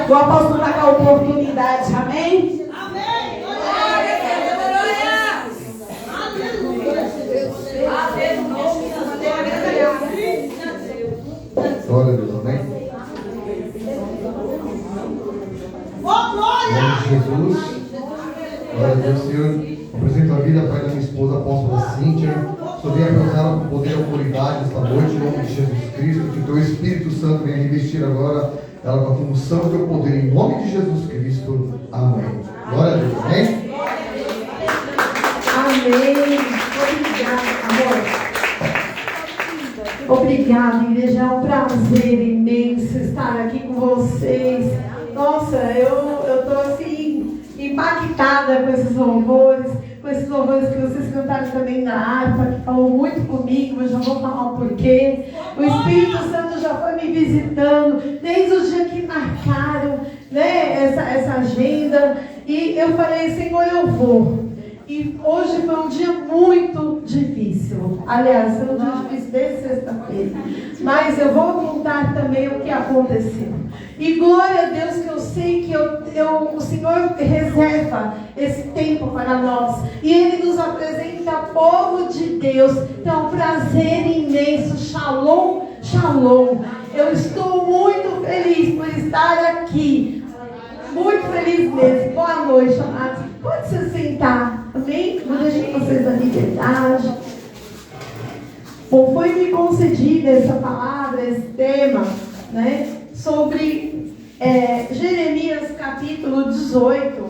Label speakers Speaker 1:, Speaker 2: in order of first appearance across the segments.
Speaker 1: O apóstolo está com a oportunidade, amém?
Speaker 2: Amém.
Speaker 3: Glória a Deus, amém? Em nome de Jesus. Glória a Deus, Senhor. Apresento a vida, Pai, da minha esposa, a apóstola Cíntia. Só venho apresentar com poder e autoridade esta noite, em nome de Jesus Cristo. Que teu Espírito Santo venha revestir agora ela com a função do teu poder, em nome de Jesus Cristo. Amém. Glória a Deus, amém?
Speaker 1: Amém. Obrigada, amor. Obrigada, igreja. É um prazer imenso estar aqui com vocês. Nossa, eu estou assim, impactada com esses louvores que vocês cantaram também na harpa, que falou muito comigo, eu já vou falar o porquê. O Espírito Santo já foi me visitando, desde o dia que marcaram, né, essa agenda, e eu falei, Senhor, eu vou. E hoje foi um dia muito difícil. Aliás, foi um dia difícil desde sexta-feira. Mas eu vou contar também o que aconteceu. E glória a Deus que eu sei que o Senhor reserva esse tempo para nós. E Ele nos apresenta povo de Deus. Então, um prazer imenso. Shalom, shalom. Eu estou muito feliz por estar aqui. Muito feliz mesmo. Boa noite, amados. Pode se sentar, amém? Vou deixar vocês a liberdade. Bom, foi me concedida essa palavra, esse tema, né? Sobre Jeremias capítulo 18,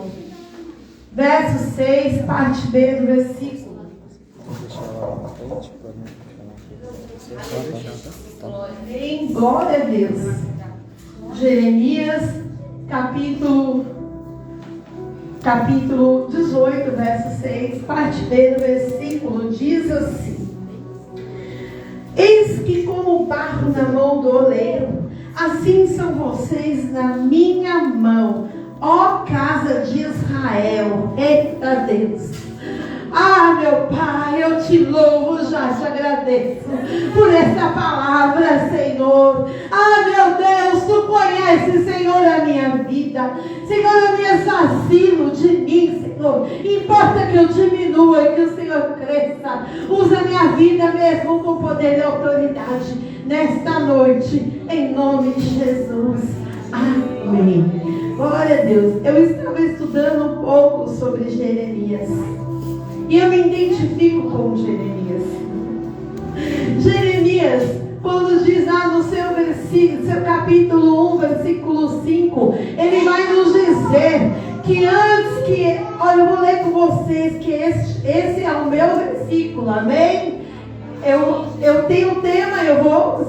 Speaker 1: verso 6, parte B do versículo. Amém? Glória a Deus. Jeremias capítulo 18, verso 6, parte B do versículo, diz assim: Eis que como barro na mão do oleiro, assim são vocês na minha mão, ó casa de Israel. Eita Deus! Ah, meu Pai, eu te louvo, já te agradeço por essa palavra, Senhor. Ah, meu Deus, tu conheces, Senhor, a minha vida. Senhor, eu me exarcilo de mim, Senhor. Importa que eu diminua e que o Senhor cresça. Usa a minha vida mesmo com poder e autoridade nesta noite, em nome de Jesus. Amém. Glória a Deus. Eu estava estudando um pouco sobre Jeremias. E eu me identifico com Jeremias. Jeremias, quando diz lá no seu versículo, seu capítulo 1, versículo 5, ele vai nos dizer que antes que... Olha, eu vou ler com vocês que esse é o meu versículo, amém? Eu tenho o tema, eu vou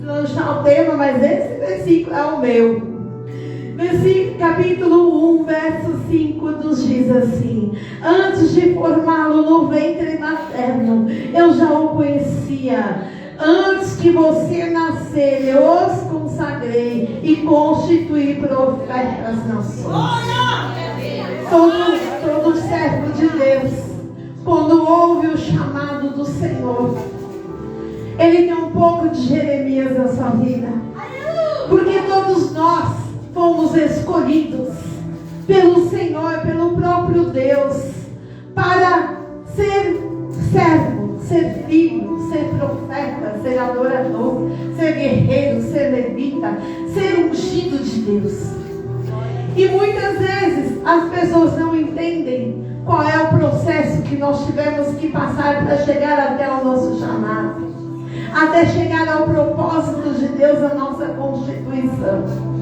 Speaker 1: lançar o tema, mas esse versículo é o meu. Versículo, capítulo 1, verso 5 nos diz assim: Antes de formá-lo no ventre materno, eu já o conhecia. Antes que você nascer, eu os consagrei e constituí profetas das nações. Todo servo de Deus, quando ouve o chamado do Senhor, ele tem um pouco de Jeremias na sua vida. Porque todos nós fomos escolhidos pelo Senhor, pelo próprio Deus, para ser servo, ser filho, ser profeta, ser adorador, ser guerreiro, ser levita, ser ungido de Deus. E muitas vezes as pessoas não entendem qual é o processo que nós tivemos que passar para chegar até o nosso chamado, até chegar ao propósito de Deus, a nossa constituição.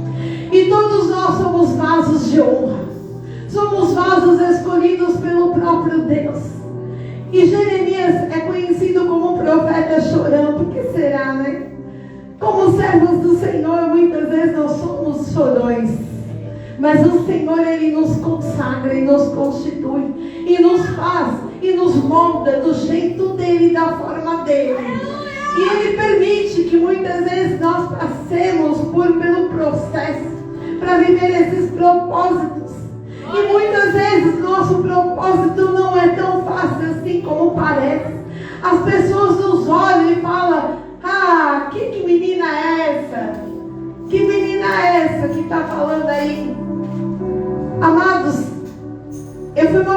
Speaker 1: E todos nós somos vasos de honra. Somos vasos escolhidos pelo próprio Deus. E Jeremias é conhecido como profeta chorão. Por que será, né? Como servos do Senhor, muitas vezes nós somos chorões. Mas o Senhor, Ele nos consagra e nos constitui. E nos faz e nos molda do jeito dEle, da forma dEle. E Ele permite que muitas vezes nós passemos pelo processo para viver esses propósitos. E muitas vezes nosso propósito não é tão fácil assim como parece. As pessoas nos olham e falam: ah, que menina é essa? Que menina é essa que está falando aí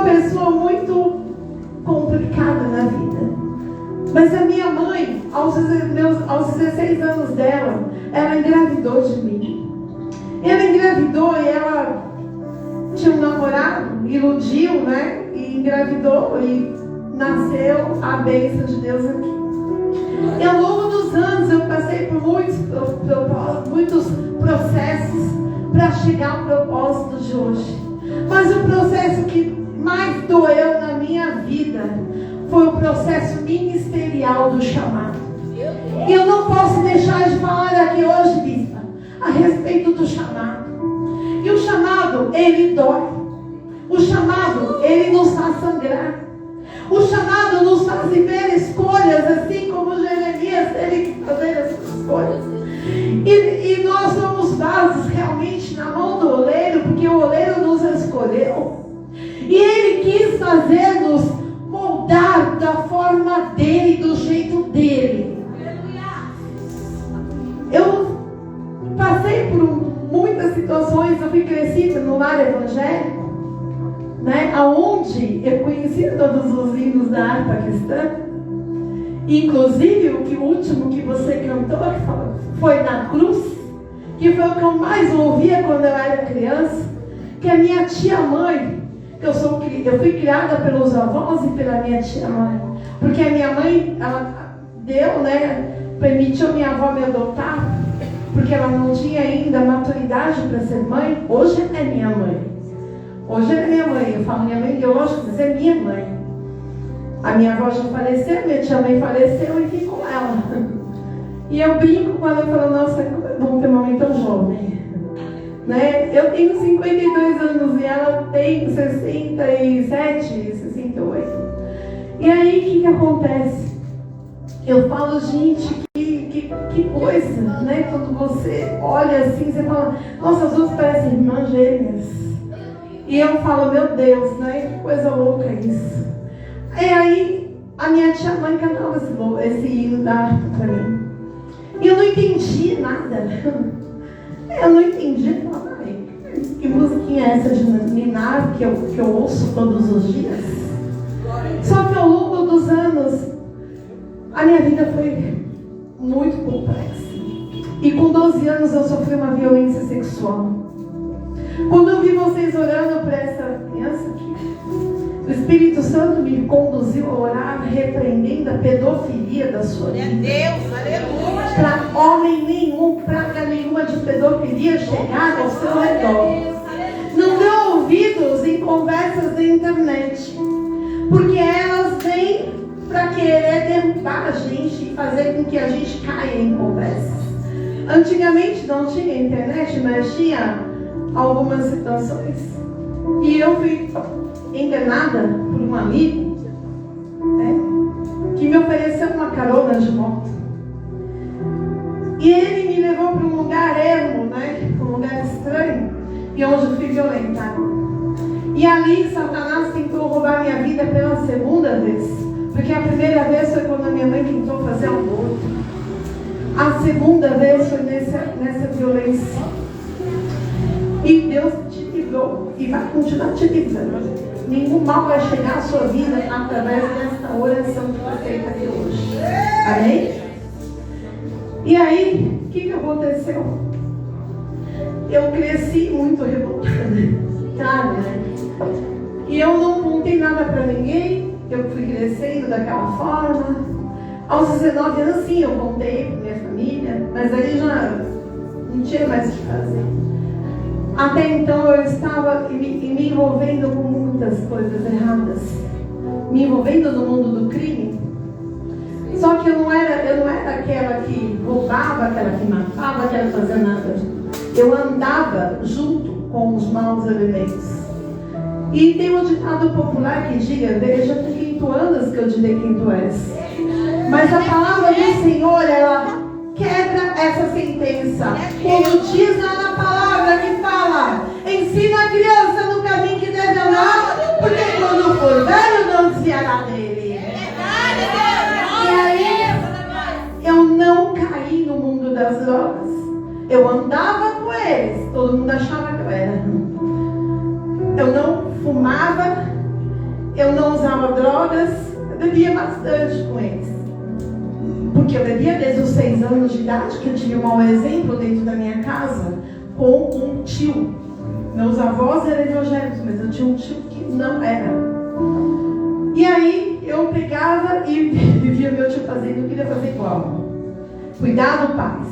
Speaker 1: pessoa muito complicada na vida. Mas a minha mãe, aos 16 anos dela, ela engravidou de mim. Ela engravidou e ela tinha um namorado, iludiu, né? E engravidou e nasceu a bênção de Deus aqui. E ao longo dos anos eu passei por muitos processos para chegar ao propósito de hoje. Mas o processo que mais doeu na minha vida foi o processo ministerial do chamado. E eu não posso deixar de falar aqui hoje, bispa, a respeito do chamado. E o chamado, ele dói. O chamado, ele nos faz sangrar. O chamado nos faz viver escolhas, assim como Jeremias teve que fazer essas escolhas. E nós somos vasos realmente na mão do oleiro, porque o oleiro nos escolheu. E ele quis fazer-nos moldar da forma dele, do jeito dele. Eu passei por muitas situações, eu fui crescida no lar evangélico, né, aonde eu conhecia todos os hinos da harpa cristã. Inclusive o último que você cantou foi na cruz, que foi o que eu mais ouvia quando eu era criança, que a minha tia mãe, eu fui criada pelos avós e pela minha tia mãe, porque a minha mãe, ela deu, né, permitiu minha avó me adotar, porque ela não tinha ainda maturidade para ser mãe. Hoje ela é minha mãe. Hoje ela é minha mãe. Eu falo minha mãe biológica, mas é minha mãe. A minha avó já faleceu, minha tia mãe faleceu e fiquei com ela. E eu brinco com ela e falo, nossa, como é bom ter uma mãe tão jovem. Né? Eu tenho 52 anos e ela tem 67, 68. E aí, o que acontece? Eu falo, gente, que coisa, né? Quando você olha assim, você fala, nossa, as duas parecem irmãs gêmeas. E eu falo, meu Deus, né? Que coisa louca isso. E aí, a minha tia mãe cantava esse hino da harpa pra mim. E eu não entendi nada. Eu não entendi. Eu falava, que musiquinha é essa de Ninar que eu ouço todos os dias? Só que ao longo dos anos, a minha vida foi muito complexa. E com 12 anos eu sofri uma violência sexual. Quando eu vi vocês orando por essa criança aqui, o Espírito Santo me conduziu a orar repreendendo a pedofilia da sua vida. Meu Deus, aleluia! Para homem nenhum, praga nenhuma de pedofilia chegar ao seu redor. Não dê ouvidos em conversas da internet, porque elas vêm para querer derrubar a gente e fazer com que a gente caia em conversas. Antigamente não tinha internet, mas tinha algumas situações. E eu fui enganada por um amigo, né, que me ofereceu uma carona de moto. E ele me levou para um lugar ermo, né, um lugar estranho, e onde eu fui violentada. E ali Satanás tentou roubar minha vida pela segunda vez. Porque a primeira vez foi quando a minha mãe tentou fazer um aborto. A segunda vez foi nessa violência. E Deus te livrou e vai continuar te livrando. Nenhum mal vai chegar à sua vida através dessa oração que foi feita aqui hoje. Amém? E aí, o que aconteceu? Eu cresci muito revoltada, sabe, né? E eu não contei nada para ninguém. Eu fui crescendo daquela forma. Aos 19 anos, sim, eu contei para minha família, mas aí já não tinha mais o que fazer. Até então eu estava me envolvendo com muitas coisas erradas, me envolvendo no mundo do crime. Só que eu não era aquela que roubava, aquela que matava, aquela que fazia nada. Eu andava junto com os maus elementos. E tem um ditado popular que diga, veja com quem tu andas que eu direi quem tu és. Mas a palavra do Senhor, ela quebra essa sentença. Quando diz lá na palavra que fala, ensina a criança no caminho que deve andar, porque quando for velho não desviará dele. E aí, eu não caí no mundo das drogas. Eu andava com eles, todo mundo achava que eu era. Eu não fumava, Eu não usava drogas, eu bebia bastante com eles. Porque eu bebia desde os 6 anos de idade, que eu tive um mau exemplo dentro da minha casa, com um tio. Meus avós eram evangélicos, mas eu tinha um tio que não era. E aí eu pegava e via meu tio fazendo, eu queria fazer igual. Cuidado, pais.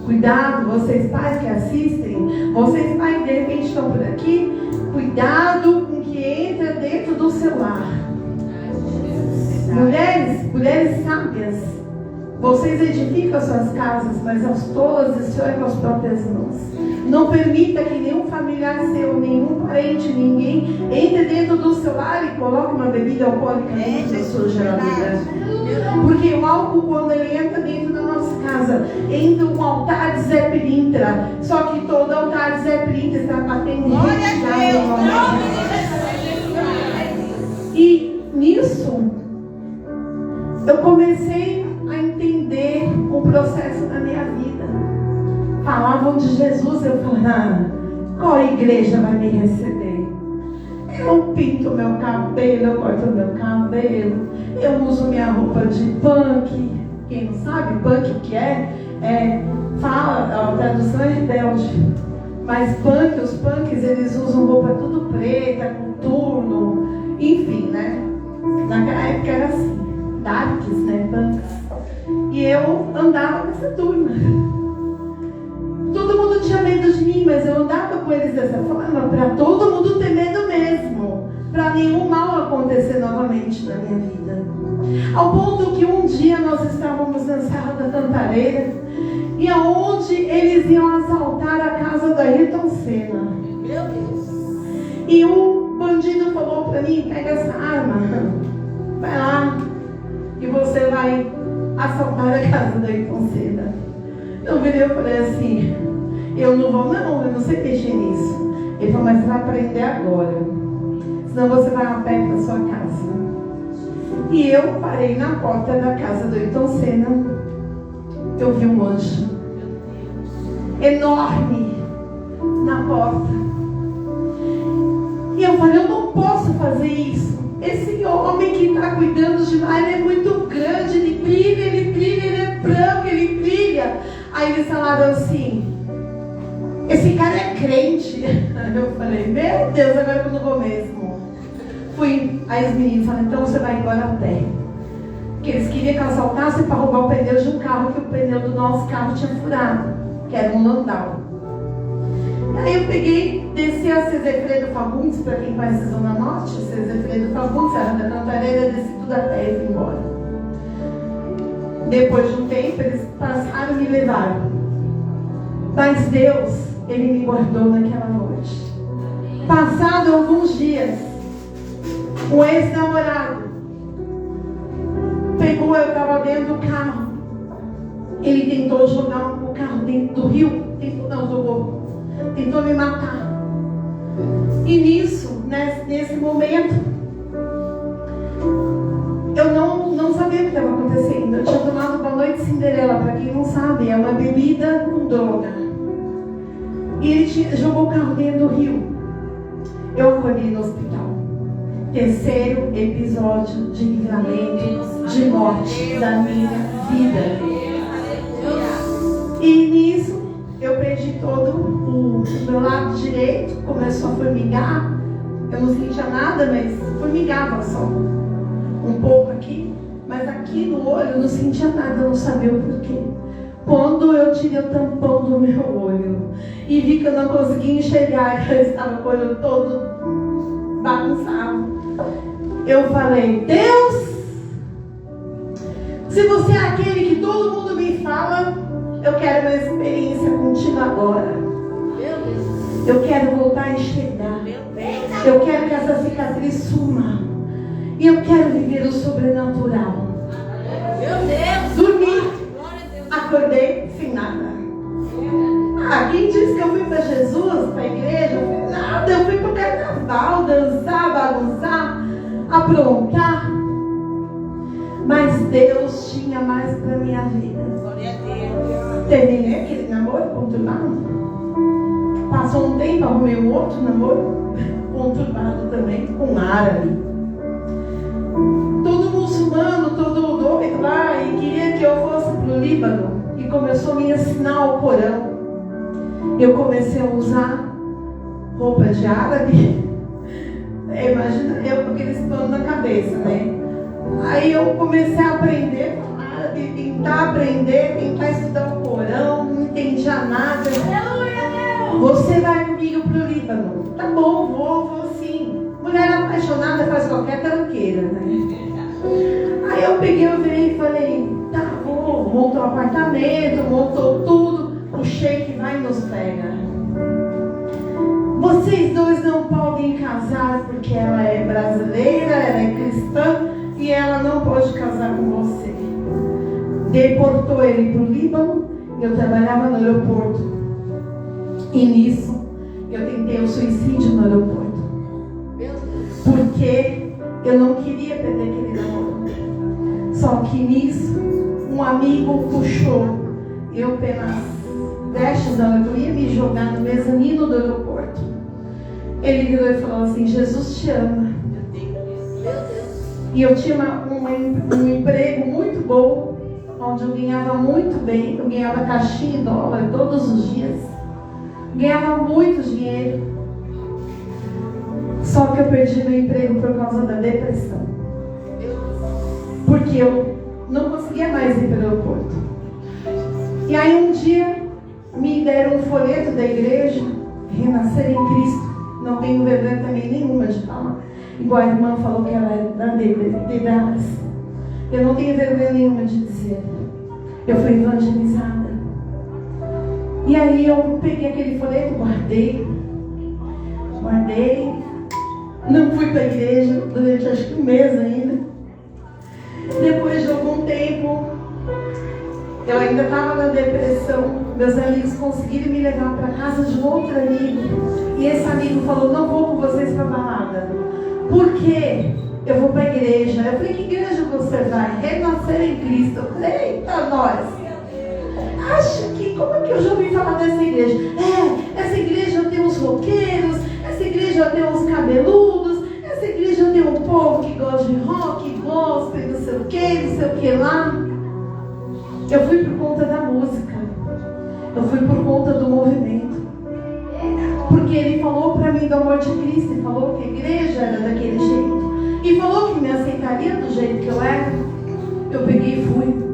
Speaker 1: Cuidado, vocês pais que assistem, vocês pais de repente estão por aqui, cuidado com o que entra dentro do celular. Mulheres sábias, vocês edificam suas casas, mas as tolas destroem com as próprias mãos. Não permita que nenhum familiar seu, nenhum parente, ninguém entre dentro do celular e coloque uma bebida alcoólica dentro da sua geladeira. Porque o álcool, quando ele entra dentro da nossa casa, entra um altar de Zé Pilintra. Só que todo altar de Zé Pilintra está batendo e nisso, eu comecei a entender o processo da minha vida. Falavam de Jesus, eu falava, qual igreja vai me receber? Eu pinto meu cabelo, eu corto meu cabelo, eu uso minha roupa de punk. Quem não sabe, punk o que fala, a tradução é rebelde. Mas punk, os punks, eles usam roupa tudo preta, com turno, enfim, né? Naquela época era assim, darks, né, punks. E eu andava nessa turma. Todo mundo tinha medo de mim, mas eu andava com eles dessa forma, para todo mundo ter medo mesmo, para nenhum mal acontecer novamente na minha vida. Ao ponto que um dia nós estávamos na Serra da Cantareira, e aonde eles iam assaltar a casa da Ayrton Senna. Meu Deus! E o bandido falou para mim, pega essa arma, vai lá, e você vai assaltar a casa da Ayrton Senna. Eu virei e falei assim, eu não vou não, eu não sei mexer nisso. Ele falou, mas você vai aprender agora, senão você vai a pé para sua casa. E eu parei na porta da casa do Ayrton Senna. Eu vi um anjo enorme na porta. E eu falei, eu não posso fazer isso. Esse homem que está cuidando de lá, ele é muito grande, ele brilha, ele é branco, ele brilha. Aí eles falaram assim, esse cara é crente. Eu falei, meu Deus, agora eu não vou mesmo. Fui, aí os meninos falaram, então você vai embora a pé. Porque eles queriam que eu assaltasse para roubar o pneu de um carro, que o pneu do nosso carro tinha furado, que era um Landau. Aí eu peguei, desci a Cezefredo Fagundes, para quem conhece a Zona Norte, Cezefredo Fagundes, Serra da Cantareira, desci tudo a pé e fui embora. Depois de um tempo, eles passaram e me levaram. Mas Deus, Ele me guardou naquela noite. Passado alguns dias, um ex-namorado pegou, eu estava dentro do carro. Ele tentou jogar o carro dentro do rio. Tentou me matar. E nisso, nesse momento, eu não sabia o que estava acontecendo. Eu tinha tomado uma noite Cinderela, para quem não sabe, é uma bebida com droga. E ele jogou o carro dentro do rio. Eu acolhi no hospital. Terceiro episódio de livramento de morte da minha vida. E nisso eu perdi todo o meu lado direito, começou a formigar. Eu não sentia nada, mas formigava só. Um pouco aqui, mas aqui no olho eu não sentia nada, eu não sabia o porquê. Quando eu tirei o tampão do meu olho e vi que eu não conseguia enxergar, que eu estava com o olho todo bagunçado, eu falei, Deus, se você é aquele que todo mundo me fala, eu quero uma experiência contigo agora. Eu quero voltar a enxergar. Eu quero que essa cicatriz suma. E eu quero viver o sobrenatural. Dormi, acordei sem nada. Quem disse que eu fui para Jesus, para a igreja? Eu fui nada, eu fui para o carnaval, dançar, bagunçar, aprontar. Mas Deus tinha mais para a minha vida. Terminei aquele namoro conturbado. Passou um tempo, arrumei um outro namoro conturbado também, com um árabe. todo muçulmano, todo doido lá, e queria que eu fosse para o Líbano. E começou a me ensinar o Corão. Eu comecei a usar roupas de árabe. Imagina, eu com aqueles panos na cabeça, né? Aí eu comecei a aprender árabe, tentar estudar o Corão, não entendia nada. Você vai comigo pro Líbano? Tá bom, vou sim. Mulher apaixonada faz qualquer tranqueira, né? Aí eu peguei o veio e falei, tá, vou. Montou o apartamento, montou tudo. O sheik vai e nos pega. Vocês dois não podem casar porque ela é brasileira, ela é cristã e ela não pode casar com você. Deportou ele para o Líbano. Eu trabalhava no aeroporto. E nisso eu tentei o suicídio no aeroporto. Porque eu não queria perder aquele namoro. Só que nisso um amigo puxou eu pelas vestes da hora que eu ia me jogar no mezanino do aeroporto. Ele virou e falou assim: Jesus te ama. E eu tinha um emprego muito bom, onde eu ganhava muito bem. Eu ganhava caixinha em dólar todos os dias. Ganhava muito dinheiro. Só que eu perdi meu emprego por causa da depressão. Porque eu não conseguia mais ir para o aeroporto. E aí um dia me deram um folheto da igreja, Renascer em Cristo. Não tenho vergonha também nenhuma de falar. Igual a irmã falou que ela é da Dedas. Eu não tenho vergonha nenhuma de dizer. Eu fui evangelizada. E aí eu peguei aquele folheto, guardei. Não fui para a igreja durante acho que um mês ainda. Depois de algum tempo, eu ainda estava na depressão. Meus amigos conseguiram me levar para casa de um outro amigo. E esse amigo falou: não vou com vocês para balada. Por quê? Eu vou para a igreja. Eu falei: que igreja você vai? Renascer em Cristo. Eu falei: eita, nós. Acho que, como é que eu já ouvi falar dessa igreja? Essa igreja tem uns roqueiros, essa igreja tem uns cabeludos, essa igreja tem um povo que gosta de rock, gospel, não sei o que lá. Eu fui por conta da música. Eu fui por conta do movimento. Porque ele falou para mim do amor de Cristo, e falou que a igreja era daquele jeito, e falou que me aceitaria do jeito que eu era. Eu peguei e fui.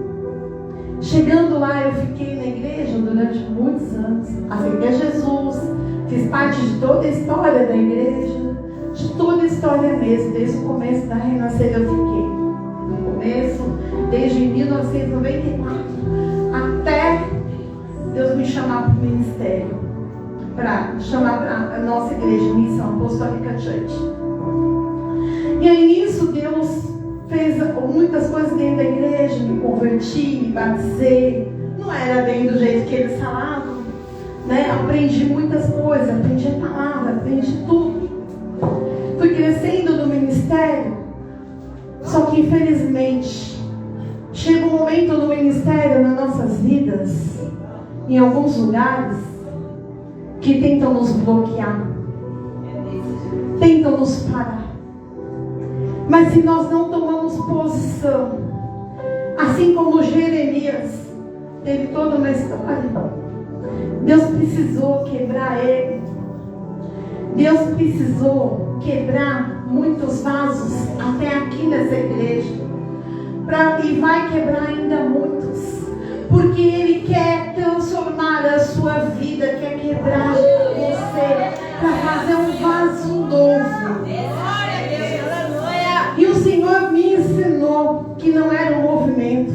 Speaker 1: Chegando lá, eu fiquei na igreja durante muitos anos. Aceitei Jesus, fiz parte de toda a história da igreja, de toda a história mesmo, desde o começo da Renascer eu fiquei. No começo, desde 1994, até Deus me chamar para o ministério, para chamar para a nossa igreja, Missão Apostólica Church. E aí nisso Deus fez muitas coisas dentro da igreja, me converti, me batizei. Não era bem do jeito que eles falavam, né? Aprendi muitas coisas, aprendi a palavra, aprendi tudo. Fui crescendo no ministério. Só que infelizmente chega um momento no ministério, nas nossas vidas, em alguns lugares, que tentam nos bloquear, tentam nos parar. Mas se nós não tomamos posição, assim como Jeremias teve toda uma história, Deus precisou quebrar ele. Deus precisou quebrar muitos vasos até aqui nessa igreja, e vai quebrar ainda muitos, porque Ele quer transformar a sua vida, quer quebrar você para fazer um vaso novo. E o Senhor me ensinou que não era um movimento,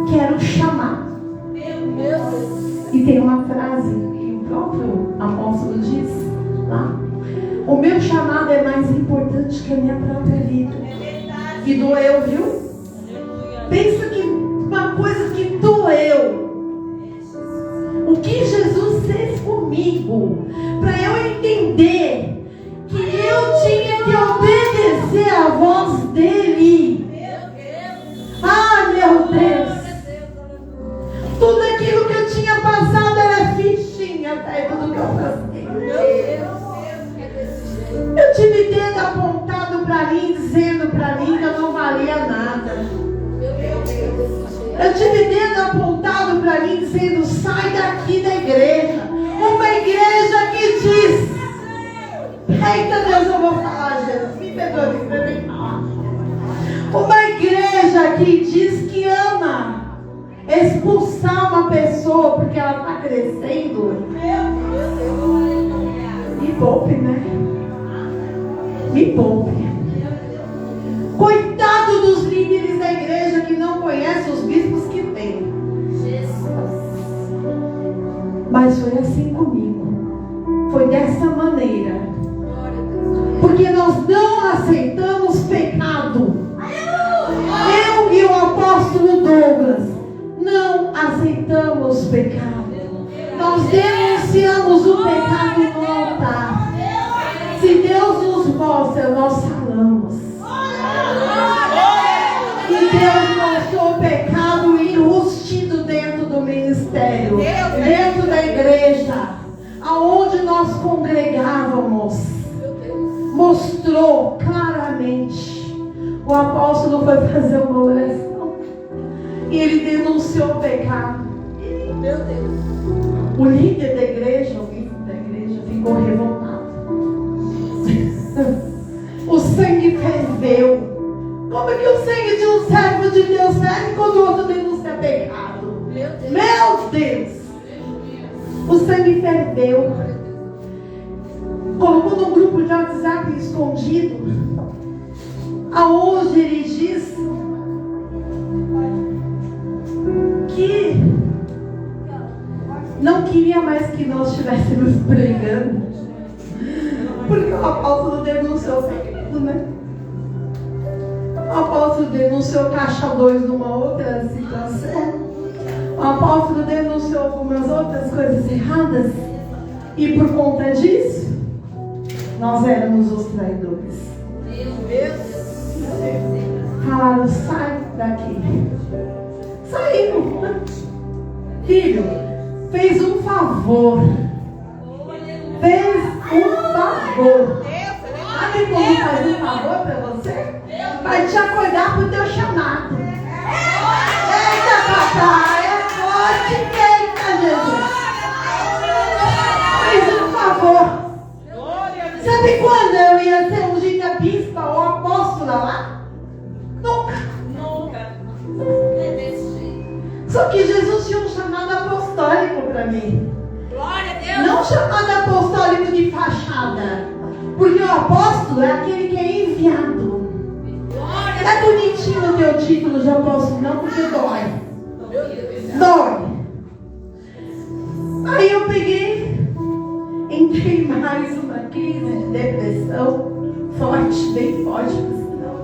Speaker 1: que era um chamado. E tem uma frase que o próprio apóstolo diz lá: o meu chamado é mais importante que a minha própria vida. E doeu, viu? Pensa que uma coisa que doeu. O que Jesus fez comigo, para eu entender que eu tinha que obedecer à voz dele. Ah, meu Deus! Tudo aquilo que eu tinha passado era fichinha perto do que eu passei. Eu tive dedo apontado para mim, dizendo para mim que eu não valia nada. Eu tive dedo apontado para mim dizendo: sai daqui da igreja. Uma igreja que diz: eita Deus, eu vou falar, Jesus, me perdoe, me falar. Uma igreja que diz que ama expulsar uma pessoa porque ela está crescendo. Me poupe, né? Me poupe. Coitado dos líderes da igreja que não conhecem os bispos que tem. Mas foi assim comigo. Foi dessa maneira. Porque nós não aceitamos pecado. Eu e o apóstolo Douglas não aceitamos pecado. Nós denunciamos o pecado no altar. Se Deus nos mostra, nós falamos. E Deus mostrou o pecado enrustido dentro do ministério, dentro da igreja, aonde nós congregávamos. Mostrou claramente. O apóstolo foi fazer uma oração e ele denunciou o pecado. Meu Deus. O líder da igreja, ficou revoltado. O sangue ferveu. Como é que o sangue de um servo de Deus ferve quando o outro denuncia pecado? Meu Deus! O sangue ferveu. Colocou num grupo de WhatsApp escondido, aonde ele diz que não queria mais que nós estivéssemos pregando, porque o apóstolo denunciou o pecado, né? O apóstolo denunciou caixa 2 numa outra situação. O apóstolo denunciou algumas outras coisas erradas. E por conta disso, nós éramos os traidores. Falaram: sai daqui. Saímos. Filho, fez um favor. Fez um favor. Sabe como faz um favor para você? Vai te acordar para o teu chamado. Eita, papai, é forte, eita, Jesus. Fez um favor. Sabe quando eu ia ser ungida bispa ou apóstola lá? Nunca. Só que Jesus tinha um chamado apostólico para mim. Não um chamado apostólico de fachada. Porque o apóstolo é aquele que é enviado. Não é bonitinho o teu título de apóstolo, não, porque dói. Aí eu peguei, entrei mais uma crise de depressão, forte, bem forte, por sinal.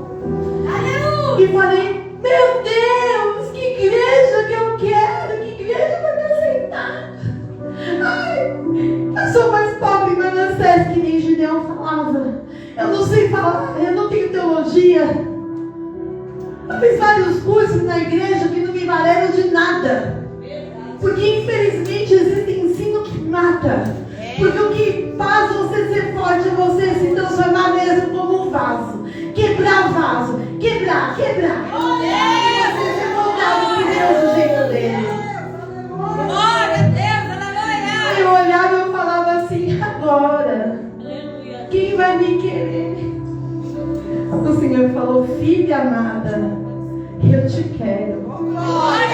Speaker 1: E falei: meu Deus, que igreja que eu quero, que igreja vai me aceitar. Ai, eu sou mais pobre em Manassés, que nem Gideão falava. Eu não sei falar, eu não tenho teologia. Eu fiz vários cursos na igreja que não me valeram de nada. Porque infelizmente existe ensino que mata. Porque o que faz você ser forte é você se transformar mesmo como um vaso. Quebrar o vaso. Quebrar. E você ser moldado por Deus do jeito dele. Aí eu olhava e eu falava assim: agora, quem vai me querer? O Senhor falou: filha amada, eu te quero. Vai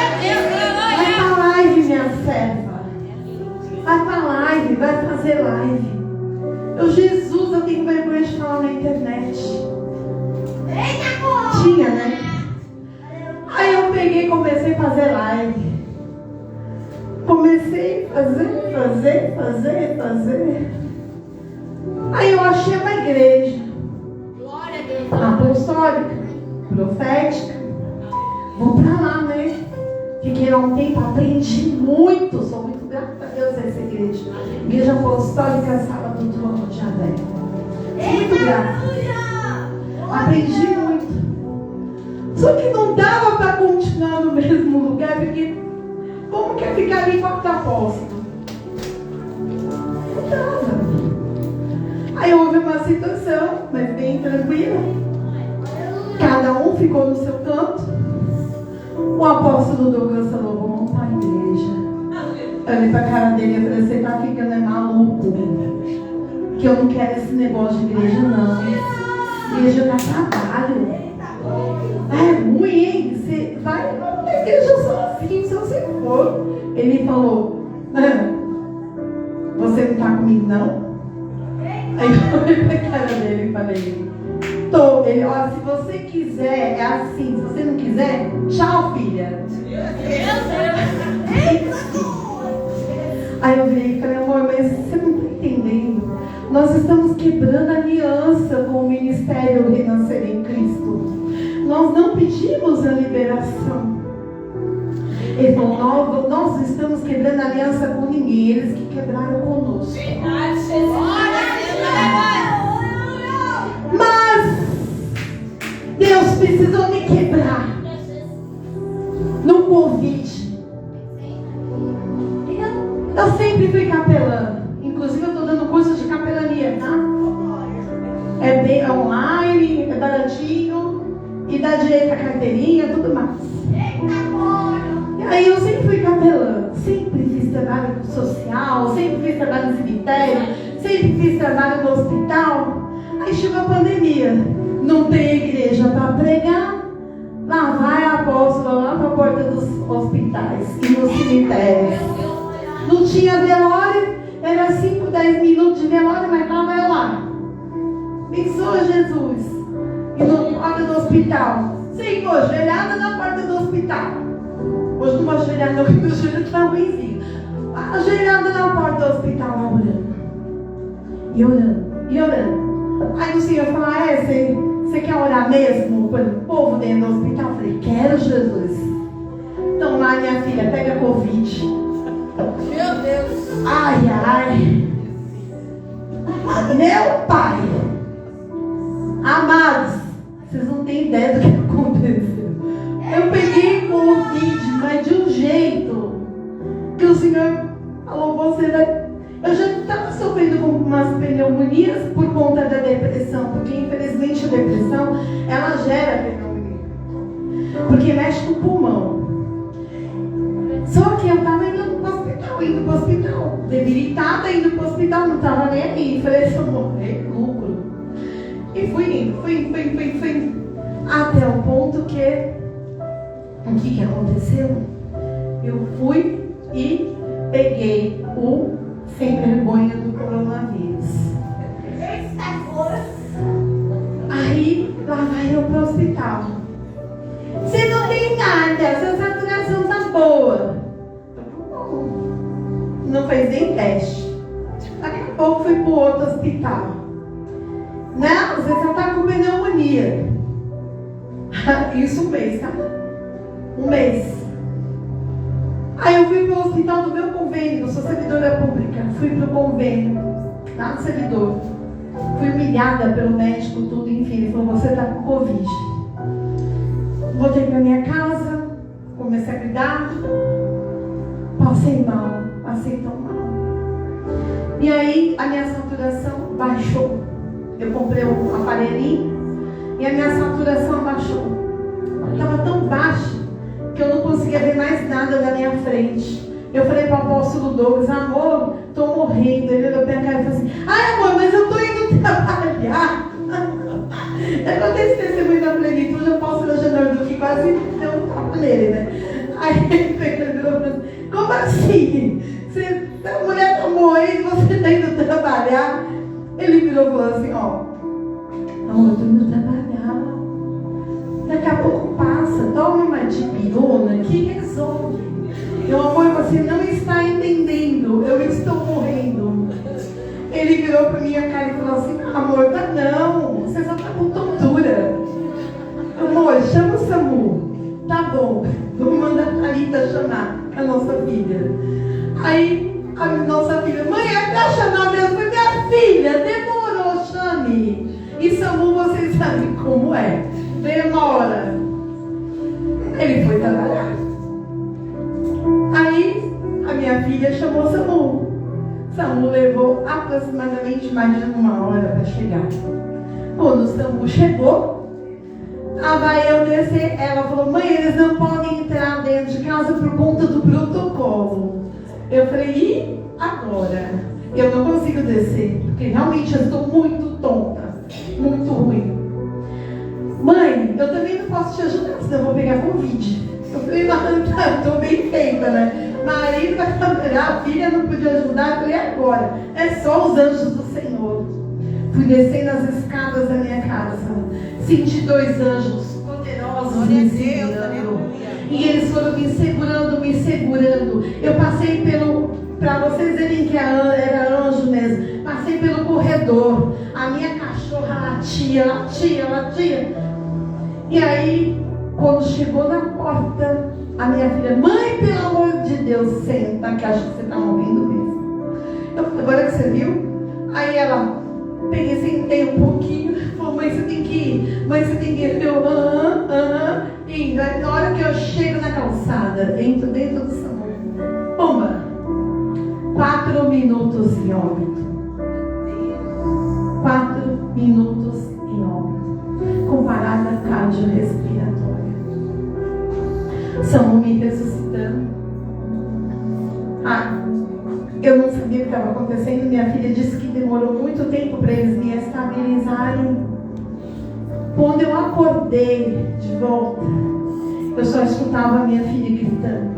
Speaker 1: pra live, minha serva. Vai pra live, vai fazer live. Jesus, eu tenho vergonha de falar na internet. Tinha, né? Aí eu peguei e comecei a fazer live. Comecei a fazer. Aí eu achei uma igreja apostólica, profética. Vou pra lá, né? Fiquei lá um tempo, aprendi muito. Sou muito grata a Deus essa igreja. Igreja apostólica, sábado do Monte de Adé. Muito grata. Aprendi muito. Só que não dava para continuar no mesmo lugar, porque como que é ficar ali com a apóstolo? Não dava. Aí houve uma situação, mas bem tranquila. Cada ficou no seu canto. O apóstolo Douglas falou: vou montar a igreja. Eu olhei pra cara dele e falei: você tá ficando maluco? Que eu não quero esse negócio de igreja, não. Igreja dá trabalho. É ruim, hein? Você vai na igreja sozinho, se você for. Ele falou: você não tá comigo, não? Aí eu olhei pra cara dele e falei: tô. Ele: ó, se você quiser, é assim. Se você não quiser, tchau, filha. Aí eu virei e falei: amor, mas você não está entendendo. Nós estamos quebrando aliança com o ministério Renascer em Cristo. Nós não pedimos a liberação. Ele falou: nós estamos quebrando aliança com ninguém. Eles que quebraram conosco. Mas Deus precisou me quebrar no convite. Eu sempre fui capelã. Inclusive eu estou dando curso de capelania, tá? É bem online, é baratinho e dá direito à carteirinha, tudo mais. E aí eu sempre fui capelã. Sempre fiz trabalho social, sempre fiz trabalho no cemitério, sempre fiz trabalho no hospital. Aí chegou a pandemia. Não tem igreja para pregar. Lá vai a apóstola lá para a porta dos hospitais e nos cemitérios. Não tinha velório, era 5, 10 minutos de velório, mas estava lá. Pensou Jesus. E na porta do hospital. Senhor, ajoelhada na porta do hospital. Hoje não vou ajoelhar não, porque meu joelho está ruimzinho. Ajoelhada na porta do hospital, lá orando. E orando, e orando. Aí o Senhor falou: você quer orar mesmo pelo povo dentro do hospital? Eu falei: quero, Jesus. Então lá, minha filha, pega Covid. Meu Deus. Ai, ai. Meu Pai. Amados, vocês não têm ideia do que aconteceu. Eu peguei Covid, mas de um jeito que o Senhor falou: você vai... Eu já estava sofrendo com umas pneumonias por conta da depressão, porque infelizmente a depressão, ela gera pneumonia, porque mexe com o pulmão. Só que eu estava indo para o hospital, debilitada, indo para o hospital, não estava nem aí. Falei: se eu morrer, lucro. E fui indo, até o ponto que, o que aconteceu? Eu fui e peguei o sem vergonha do coronavírus. Aí, lá vai eu para o hospital. Você não tem nada, sua saturação tá boa. Não fez nem teste. Daqui a pouco fui para o outro hospital. Não, você só está com pneumonia. Isso um mês, tá? Um mês. Aí eu fui para o hospital do meu convênio, eu sou servidora pública. Fui para o convênio, lá no servidor. Fui humilhada pelo médico, tudo, enfim. Ele falou: você está com Covid. Voltei para minha casa, comecei a cuidar. Passei tão mal. E aí a minha saturação baixou. Eu comprei um aparelhinho e a minha saturação baixou. Estava tão baixa que eu não conseguia ver mais nada da minha frente. Eu falei para o apóstolo Douglas: amor, estou morrendo. Ele olhou para minha cara e falou assim: ai, amor, mas eu estou indo trabalhar. É quando esse testemunho da plenitude, o apóstolo Janor do que quase deu um tapa nele, né? Aí ele pegou e falou assim: como assim? A mulher está morrendo e você está indo trabalhar? Ele virou e falou assim: ó, amor, eu estou indo trabalhar. Daqui a pouco passa, toma uma dipirona que resolve. Meu amor, você não está entendendo, eu estou morrendo. Ele virou para minha cara e falou assim: amor, tá não, você só está com tontura. Amor, chama o SAMU. Tá bom, vamos mandar a Thalita chamar a nossa filha. Aí a nossa filha: mãe, é para chamar mesmo? Foi minha filha, demorou, chame. E SAMU, vocês sabem como é, demora. Ele foi trabalhar. Aí a minha filha chamou o SAMU. SAMU levou aproximadamente mais de 1 hora para chegar. Quando o SAMU chegou, Vai eu descer. Ela falou: mãe, eles não podem entrar dentro de casa por conta do protocolo. Eu falei: e agora? Eu não consigo descer, porque realmente eu estou muito tonta, muito ruim. Mãe, eu também não posso te ajudar, senão eu vou pegar Covid. Eu falei: mas estou bem feita, né? Marido vai trabalhar, a filha não podia ajudar. Eu falei: agora? É só os anjos do Senhor. Fui descendo as escadas da minha casa. Senti 2 anjos poderosos me segurando. E eles foram me segurando. Eu passei para vocês verem que era anjo mesmo. Passei pelo corredor. A minha cachorra latia. E aí, quando chegou na porta, a minha filha: mãe, pelo amor de Deus, senta, que acho que você está morrendo mesmo. Eu falei: agora que você viu? Aí ela... Peguei, sentei um pouquinho. Falou: mãe, você tem que ir. Mãe, você tem que ir. Eu, E na hora que eu chego na calçada, entro dentro do salão. Pomba! 4 minutos em óbito. 4 minutos em óbito. Com parada cardiorrespiratória. SAMU me ressuscitando. Eu não sabia o que estava acontecendo. Minha filha disse que demorou muito tempo para eles me estabilizarem. Quando eu acordei de volta, eu só escutava a minha filha gritando: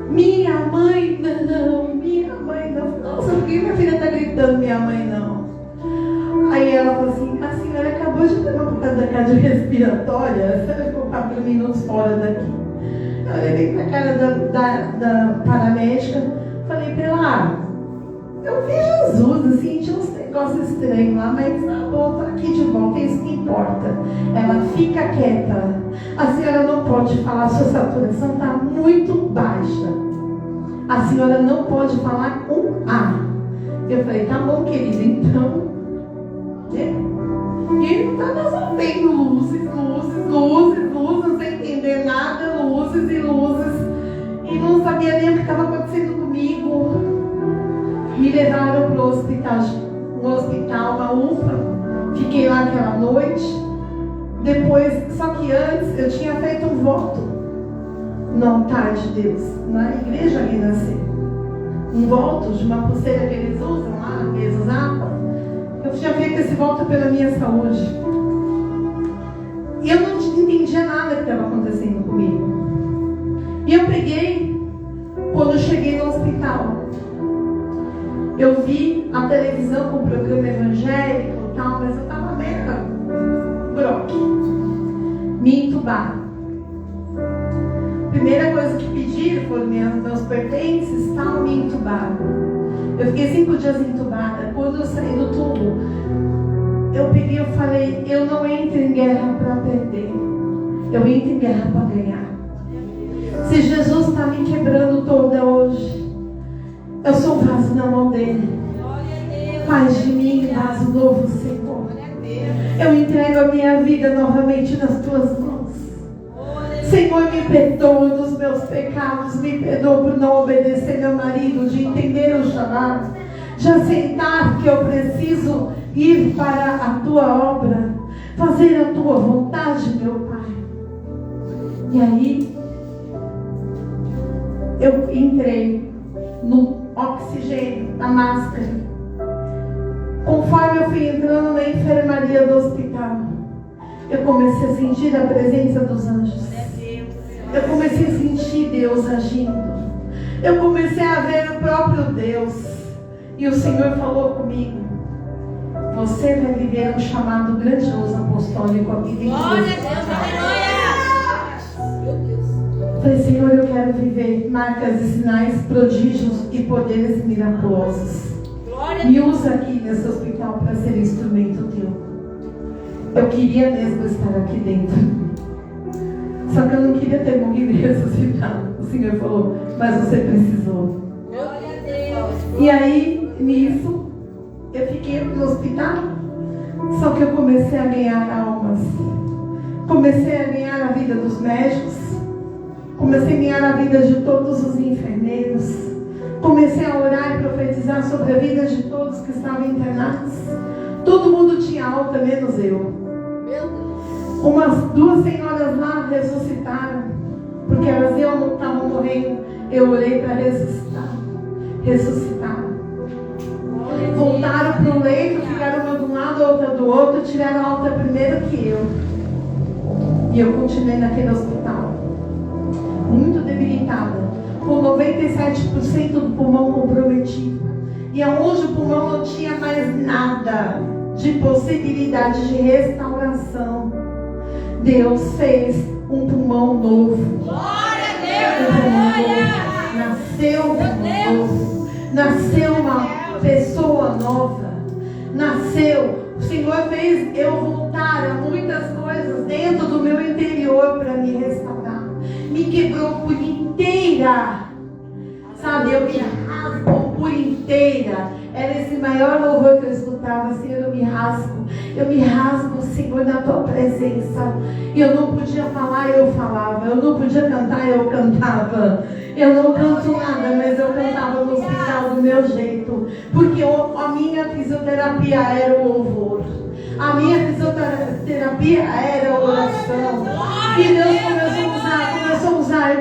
Speaker 1: minha mãe não, minha mãe não. Nossa, por que minha filha está gritando minha mãe não? Aí ela falou assim: a senhora acabou de ter uma parada cardiorrespiratória, você ficou 4 minutos fora daqui. Eu olhei para a cara da paramédica. Falei pra ela: eu vi Jesus, assim, tinha uns negócios estranhos lá, mas tá bom, tá aqui de volta, é isso que importa. Ela: fica quieta, a senhora não pode falar, sua saturação está muito baixa. A senhora não pode falar um A. Eu falei: tá bom, querida, então. E tava só vendo luzes, sem entender nada, luzes e luzes. E não sabia nem o que estava acontecendo comigo. Me levaram para o hospital, uma UPA. Fiquei lá aquela noite. Depois, só que antes eu tinha feito um voto no altar de Deus, na igreja ali nasceu. Um voto de uma pulseira que eles usam lá, que eles usavam. Eu tinha feito esse voto pela minha saúde. E eu não entendia nada que estava acontecendo comigo. E eu peguei, quando eu cheguei no hospital, eu vi a televisão com o programa evangélico e tal, mas eu estava mega broque. Me entubar. Primeira coisa que pediram foram meus pertences e tal, me entubaram. Eu fiquei 5 dias entubada. Quando eu saí do tubo, eu peguei e falei: eu não entro em guerra para perder, eu entro em guerra para ganhar. Se Jesus está me quebrando toda hoje, eu sou um vaso na mão dele. Faz de mim um vaso novo, Senhor. Eu entrego a minha vida novamente nas tuas mãos. Senhor, me perdoa dos meus pecados, me perdoa por não obedecer meu marido, de entender o chamado, de aceitar que eu preciso ir para a tua obra, fazer a tua vontade, meu Pai. E aí, eu entrei no oxigênio, na máscara. Conforme eu fui entrando na enfermaria do hospital, eu comecei a sentir a presença dos anjos. Eu comecei a sentir Deus agindo. Eu comecei a ver o próprio Deus. E o Senhor falou comigo: você vai viver um chamado grandioso apostólico aqui dentro. Glória a Deus. Falei: Senhor, eu quero viver marcas e sinais, prodígios e poderes miraculosos. Me usa aqui nesse hospital para ser instrumento teu. Eu queria mesmo estar aqui dentro. Só que eu não queria ter morrido e ressuscitado. O Senhor falou: mas você precisou. Glória a Deus. E aí, nisso, eu fiquei no hospital. Só que eu comecei a ganhar almas. Comecei a ganhar a vida dos médicos. Comecei a ganhar a vida de todos os enfermeiros. Comecei a orar e profetizar sobre a vida de todos que estavam internados. Todo mundo tinha alta, menos eu. Umas 2 senhoras lá ressuscitaram, porque elas estavam morrendo. Eu orei para ressuscitar. Voltaram para o leito, ficaram uma de um lado, outra do outro, tiraram alta primeiro que eu. E eu continuei naquele hospital, muito debilitada, com 97% do pulmão comprometido. E aonde o pulmão não tinha mais nada de possibilidade de restauração, Deus fez um pulmão novo.
Speaker 2: Glória a Deus!
Speaker 1: Um pulmão novo. Nasceu um pulmão novo. Nasceu uma pessoa nova. Nasceu. O Senhor fez eu voltar a muitas coisas dentro do meu interior para me restaurar. Me quebrou por inteira. Sabe, eu me rasgo por inteira. Era esse maior louvor que eu escutava. Senhor, eu me rasgo, Senhor, na tua presença. E eu não podia falar, eu falava. Eu não podia cantar, eu cantava. Eu não canto nada, mas eu cantava no hospital do meu jeito. Porque a minha fisioterapia era o louvor. A minha fisioterapia era a oração. E Deus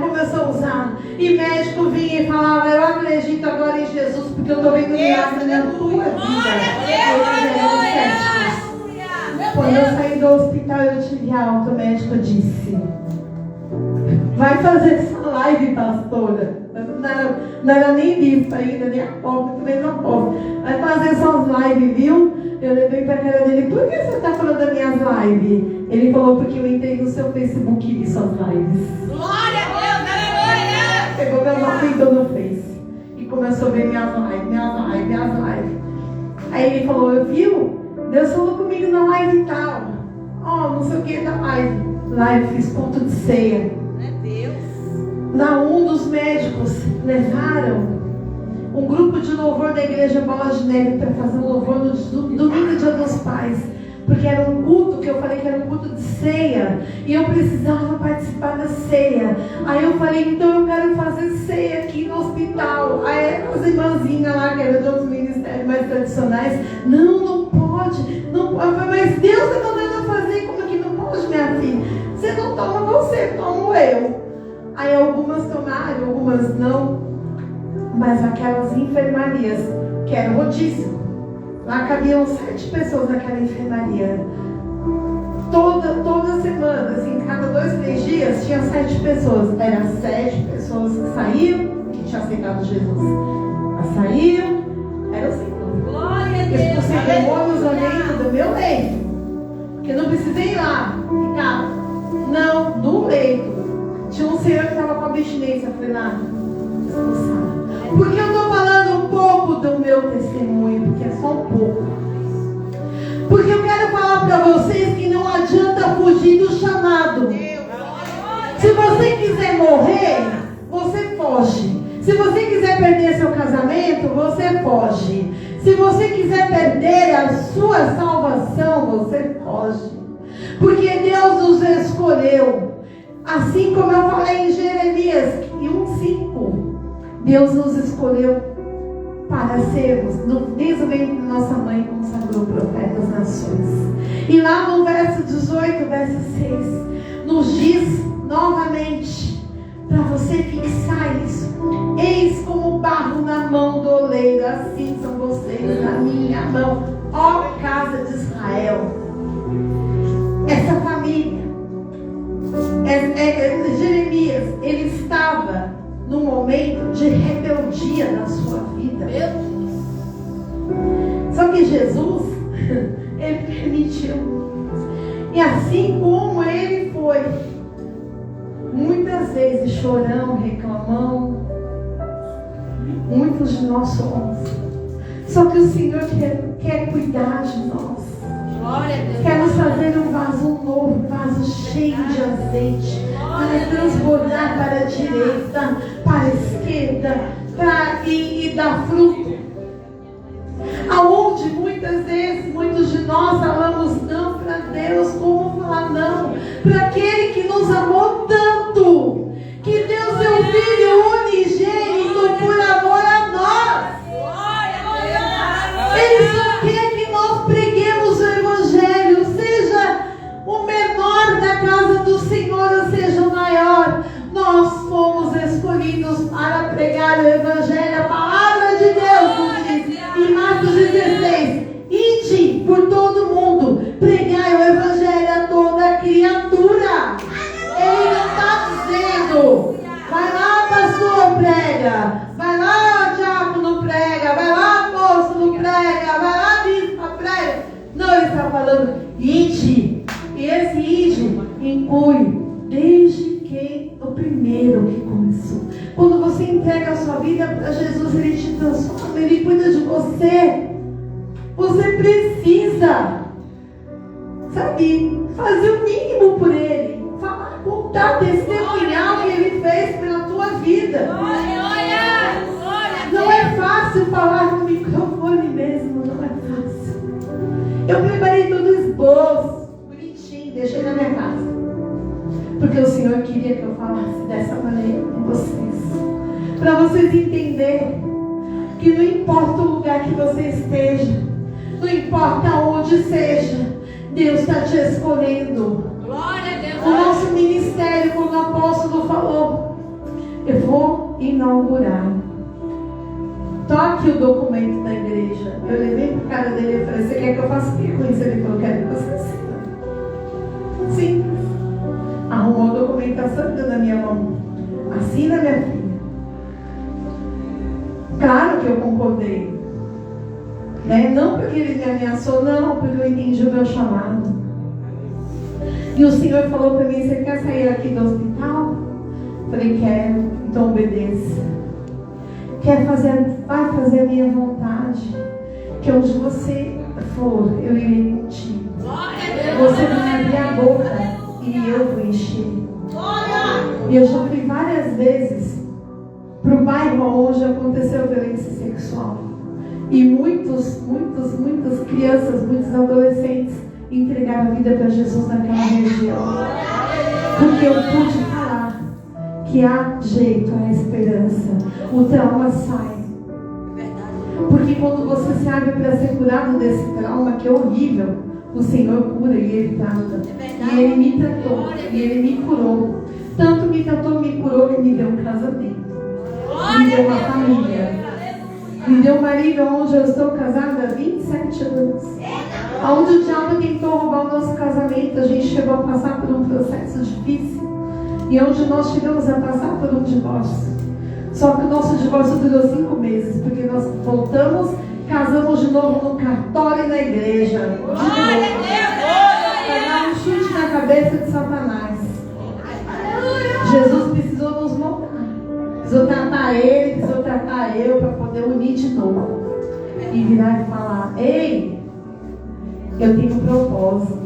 Speaker 1: começou a usar. E médico vinha e falava, eu acredito agora em Jesus, porque eu estou vendo milagre na tua vida. Quando eu saí do hospital, eu tive alta, o médico disse, vai fazer essa live, pastora. Não era nem bispo ainda, nem apóstolo, nem apóstolo. Vai fazer essas lives, viu? Eu levei pra cara dele, por que você está falando das minhas lives? Ele falou, porque eu entrei no seu Facebook e vi suas lives.
Speaker 2: Glória a Deus, aleluia!
Speaker 1: Pegou meu nome e entrou no Face. E começou a ver minhas lives. Aí ele falou, eu viu? Deus falou comigo na live e tal. Não sei o que da live. Live, fiz ponto de ceia.
Speaker 2: Meu Deus.
Speaker 1: Um dos médicos levaram um grupo de louvor da igreja Bola de Neve para fazer um louvor no domingo, Dia dos Pais, porque era um culto que eu falei que era um culto de ceia e eu precisava participar da ceia. Aí eu falei, então eu quero fazer ceia aqui no hospital. Aí as irmãzinhas lá, que eram de outros ministérios mais tradicionais, não pode, mas Deus está mandando fazer, como que não pode, minha filha? Você não toma, você tomo eu. Aí algumas tomaram, algumas não. Mas aquelas enfermarias, que era rodízio, lá cabiam 7 pessoas naquela enfermaria. Toda semana, assim, cada 2, 3 dias, tinha 7 pessoas. Eram 7 pessoas que saíam, que tinham aceitado Jesus. Mas saíam, era o Senhor.
Speaker 2: Glória a
Speaker 1: Eles
Speaker 2: Deus.
Speaker 1: procedemos ao leito do meu leito. Porque não precisei ir lá, ficar. Não, no leito. Tinha um senhor que estava com abstinência. Eu falei, lá, descansar. Porque eu estou falando um pouco do meu testemunho, porque é só um pouco. Porque eu quero falar para vocês que não adianta fugir do chamado. Se você quiser morrer, você foge. Se você quiser perder seu casamento, você foge. Se você quiser perder a sua salvação, você foge. Porque Deus nos escolheu. Assim como eu falei em Jeremias 1:5. Deus nos escolheu para sermos, desde o ventre de nossa mãe, consagrou profetas nações. E lá no verso 18, verso 6, nos diz novamente, para você fixar isso: eis como barro na mão do oleiro, assim são vocês na minha mão, ó casa de Israel. Essa família, Jeremias, ele estava num momento de rebeldia na sua vida. Só que Jesus, ele permitiu. E assim como ele foi, muitas vezes chorão, reclamão, muitos de nós somos. Só que o Senhor quer cuidar de nós.
Speaker 2: Glória a Deus.
Speaker 1: Quer nos fazer um vaso novo, um vaso cheio de azeite, para transbordar para a direita, para a esquerda, e dar fruto. Aonde muitas vezes, muitos de nós falamos não para Deus, como falar não para aquele que nos amou tanto, que deu seu Filho unigênito por amor a nós. Ele só quer que nós preguemos o Evangelho, seja o menor falando, ide. E esse ide inclui desde o primeiro que começou. Quando você entrega a sua vida para Jesus, Ele te transforma, Ele cuida de você. Você precisa, sabe, fazer o mínimo por Ele. Falar, contar, testemunhar o que Ele fez pela tua vida. Não é fácil falar no microfone mesmo, não é fácil. Eu preparei todo o esboço, bonitinho, deixei na minha casa. Porque o Senhor queria que eu falasse dessa maneira com vocês. Para vocês entenderem que não importa o lugar que você esteja, não importa onde seja, Deus está te escolhendo.
Speaker 2: Glória a Deus.
Speaker 1: O nosso ministério, como o apóstolo falou, eu vou inaugurar. Toque o documento da igreja. Eu levei para o cara dele e falei, você quer que eu faça o que com isso? Ele falou, quero que você assina. Sim. Arrumou a documentação na minha mão. Assina, minha filha. Claro que eu concordei. Né? Não porque ele me ameaçou, não, porque eu entendi o meu chamado. E o Senhor falou para mim, você quer sair aqui do hospital? Falei, quero, então obedeça. Vai fazer a minha vontade. Que onde você for, eu irei contigo. Você vai abrir a boca e eu vou encher. E eu já fui várias vezes para o bairro onde aconteceu violência sexual. E muitas crianças, muitos adolescentes entregaram a vida para Jesus naquela região. Porque eu pude falar que há jeito, há esperança. O trauma sai. Porque quando você se abre para ser curado desse trauma, que é horrível, o Senhor cura e Ele trata. E Ele me tratou, e Ele me curou. Tanto me tratou, me curou, que me deu um casamento. Me deu uma família. Me deu um marido onde eu estou casada há 27 anos. Onde o diabo tentou roubar o nosso casamento, a gente chegou a passar por um processo difícil. E onde nós chegamos a passar por um divórcio. Só que o nosso divórcio durou 5 meses, porque nós voltamos, casamos de novo no cartório e na igreja. De novo. Para dar um chute na cabeça de Satanás. Jesus precisou nos moldar. Precisou tratar ele, precisou tratar eu, para poder unir de novo. E virar e falar, ei, eu tenho um propósito.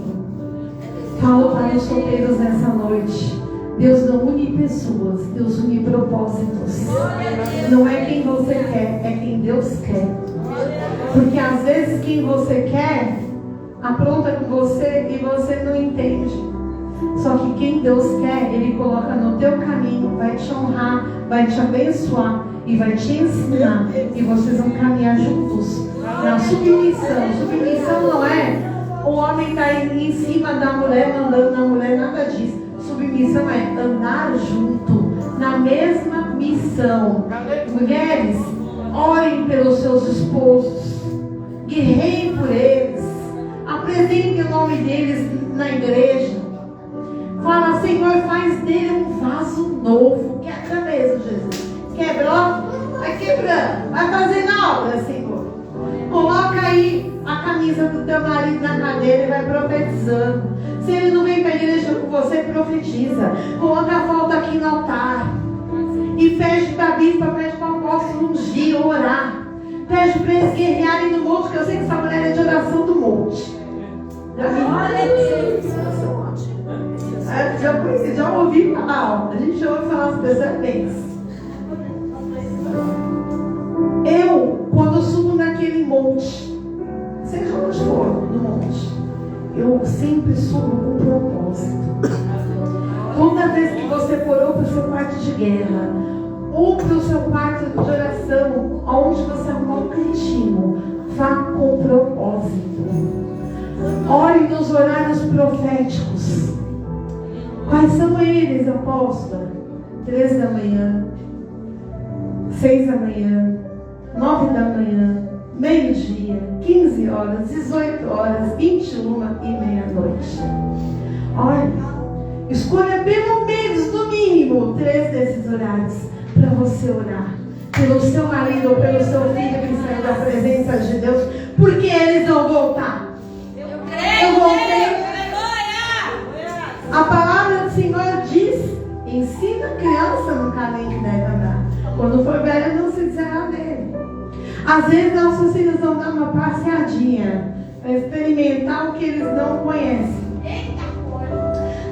Speaker 1: Falo para os solteiros nessa noite. Deus não une pessoas, Deus une propósitos. Não é quem você quer, é quem Deus quer. Porque às vezes quem você quer apronta com você e você não entende. Só que quem Deus quer, Ele coloca no teu caminho, vai te honrar, vai te abençoar e vai te ensinar. E vocês vão caminhar juntos na submissão. Submissão não é o homem estar em cima da mulher, mandando na mulher, nada disso. Submissão é andar junto, na mesma missão. Mulheres, orem pelos seus esposos, guerreiem por eles, apresentem o nome deles na igreja. Fala, Senhor, faz dele um vaso novo. Quebra mesmo, Jesus. Quebrou? Vai quebrando. Vai fazer na obra, Senhor. Coloca aí a camisa do teu marido na cadeira e vai profetizando. Se ele não vem para a igreja com você, profetiza. Coloca a foto aqui no altar. E pede para a bispa, pede para o apóstolo ungir, orar. Pede para eles guerrearem no monte, que eu sei que essa mulher é de oração do monte. Já ouvi falar, a gente já ouve falar as pessoas bem. Eu, quando subo naquele monte, seja onde for no monte, eu sempre subo com propósito. Toda vez que você for ou para o seu quarto de guerra, ou para o seu quarto de oração, onde você arrumar um cantinho, vá com propósito. Ore nos horários proféticos. Quais são eles, apóstola? 3 da manhã, 6 da manhã, 9 da manhã, meio-dia, 15 horas, 18 horas, 21 e meia-noite. Olha, escolha pelo menos, no mínimo, 3 desses horários para você orar. Pelo seu marido ou pelo seu filho que saiu da presença de Deus, porque eles vão voltar. Eu vou andar nem que deve andar. Quando for velho, não se disserá dele. Às vezes, nossos filhos vão dar uma passeadinha para experimentar o que eles não conhecem.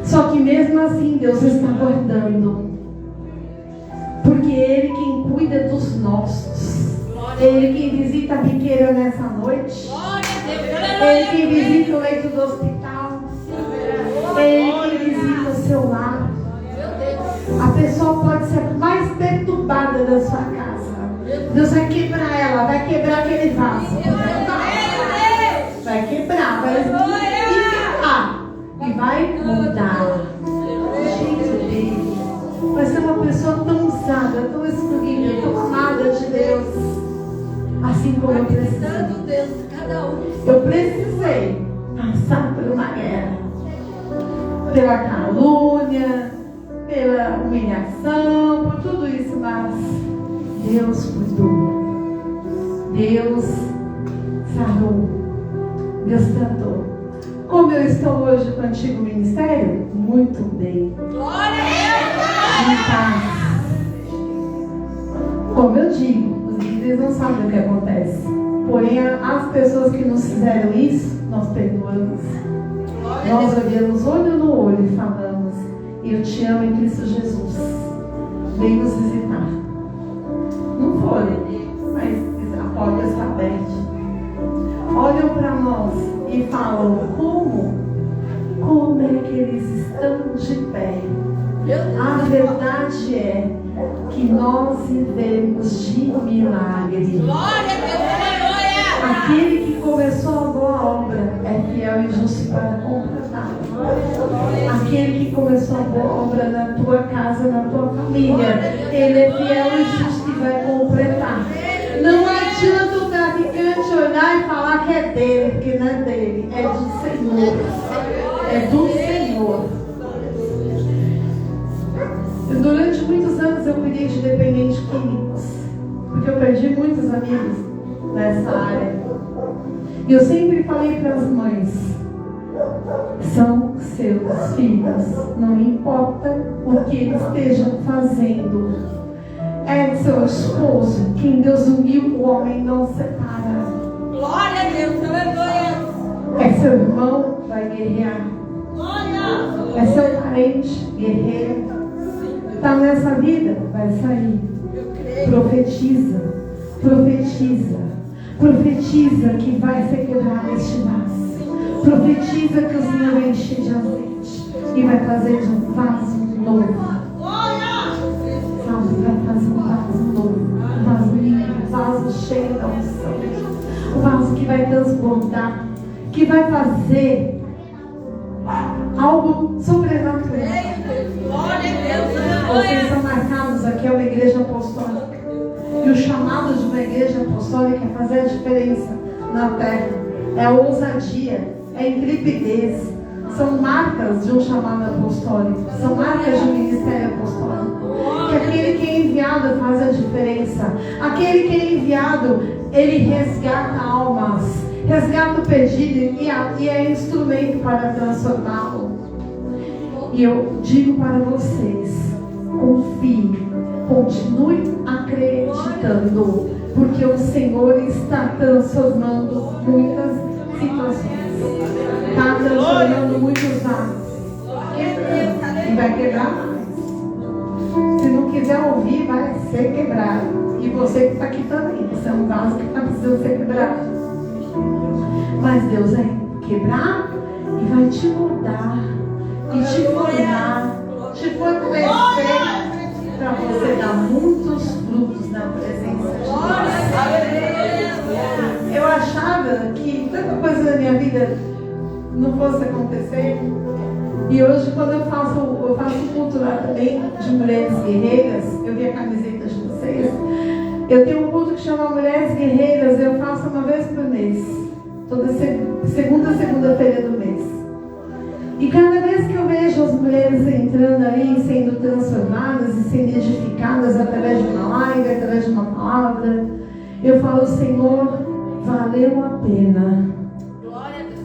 Speaker 1: Só que mesmo assim, Deus está guardando. Porque Ele quem cuida dos nossos. Ele quem visita a biqueira nessa noite. Ele quem visita o leito do hospital. Ele quem visita o seu lar. A pessoa pode ser mais perturbada da sua casa. Deus vai quebrar ela, vai quebrar aquele vaso. Vai quebrar, vai esmiuçar e vai mudar. Gente dele vai ser uma pessoa tão usada, tão escolhida, tão amada de Deus. Assim como eu precisei. Eu precisei passar por uma guerra. Pela calúnia, pela humilhação, por tudo isso, mas Deus cuidou. Deus sarou. Deus tratou. Como eu estou hoje com o antigo ministério? Muito bem. Em paz. Como eu digo, os líderes não sabem o que acontece. Porém, as pessoas que nos fizeram isso, nós perdoamos. Nós olhamos olho no olho e falamos: eu te amo em Cristo Jesus. Vem nos visitar. Não foram, mas a porta está aberta. Olham para nós e falam: como é que eles estão de pé? A verdade é que nós vivemos de milagre. Aquele que começou a boa obra é fiel e justo para completar. Aquele que começou a boa obra na tua casa, na tua família, ele é fiel e justo e vai completar. Não adianta o traficante olhar e falar que é dele, porque não é dele, é do Senhor. É do Senhor. Durante muitos anos eu cuidei de dependentes químicos, porque eu perdi muitos amigos nessa área. E eu sempre falei para as mães: são seus filhos, não importa o que ele esteja fazendo. É seu esposo, quem Deus uniu, o homem não separa.
Speaker 2: Glória a Deus, aleluia.
Speaker 1: É seu irmão, vai guerrear. É seu parente, guerreiro. Está nessa vida, vai sair. Profetiza, profetiza, profetiza que vai ser quebrado este vaso. Profetiza que o Senhor vai encher de azeite e vai fazer de um vaso novo. Sabe, vai fazer um vaso novo, um vaso limpo, um vaso cheio da unção, um vaso que vai transbordar, que vai fazer algo sobrenatural. Vocês são marcados aqui, é uma igreja apostólica. E o chamado de uma igreja apostólica é fazer a diferença na terra. É a ousadia, é a intrepidez. São marcas de um chamado apostólico. São marcas de um ministério apostólico. Que aquele que é enviado faz a diferença. Aquele que é enviado, ele resgata almas. Resgata o perdido e é instrumento para transformá-lo. E eu digo para vocês: confie, continue acreditando, porque o Senhor está transformando muitas situações, está transformando muitos vasos, e vai quebrar mais. Se não quiser ouvir, vai ser quebrado. E você que está aqui também, você é um vaso que está precisando ser quebrado. Mas Deus vai quebrar e vai te mudar e te formar, te fortalecer, para você dar muitos frutos na presença de Deus. Eu achava que tanta coisa na minha vida não fosse acontecer. E hoje, quando eu faço culto lá também de mulheres guerreiras, eu vi a camiseta de vocês. Eu tenho um culto que chama Mulheres Guerreiras, eu faço uma vez por mês, toda segunda-feira do mês. E cada vez que eu vejo as mulheres entrando ali, sendo transformadas e sendo edificadas através de uma live, através de uma palavra, eu falo: Senhor, valeu a pena.